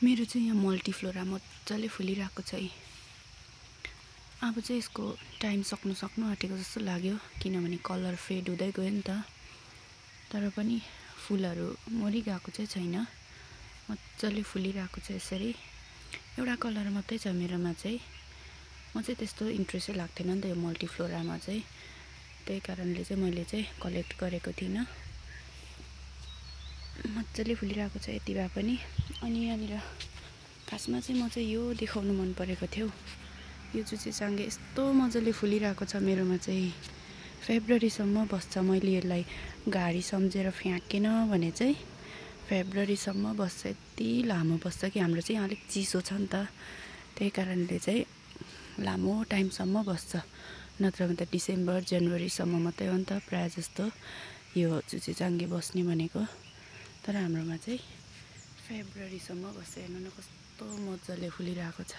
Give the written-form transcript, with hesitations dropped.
मेरो चाहिँ यहाँ मल्टिफ्लोरा मजाले फुलिरहेको छ है। अब चाहिँ यसको टाइम सक्नु आँटेको जस्तो लाग्यो, किनभने कलर फेड हुँदै गयो नि त। तर पनि फुलहरू मरिगएको चाहिँ छैन, मजाले फुलिरहेको छ यसरी। एउटा कलर मात्रै छ मेरोमा चाहिँ। म चाहिँ त्यस्तो इन्ट्रेस्टै लाग्थेन नि त यो मल्टिफ्लोरामा चाहिँ, त्यही कारणले चाहिँ मैले चाहिँ कलेक्ट गरेको थिइनँ। मजाले फुलिरहेको छ यति भए पनि। अनि यहाँनिर खासमा चाहिँ म चाहिँ यो देखाउनु मन परेको थियो। यो चुचेचाङ्गे यस्तो मजाले फुलिरहेको छ मेरोमा चाहिँ, फेब्रुअरीसम्म बस्छ। मैले यसलाई घारी सम्झेर फ्याँकेन भने चाहिँ फेब्रुअरीसम्म बस्छ। यति लामो बस्छ कि हाम्रो चाहिँ अलिक चिसो छ नि त, त्यही कारणले चाहिँ लामो टाइमसम्म बस्छ। नत्र भने त डिसेम्बर जनवरीसम्म मात्रै हो नि त प्रायः जस्तो यो चुचेचाङ्गे बस्ने भनेको। तर हाम्रोमा चाहिँ फेब्रुअरीसम्म बस्छ। हेर्नु न कस्तो मजाले फुलिरहेको छ।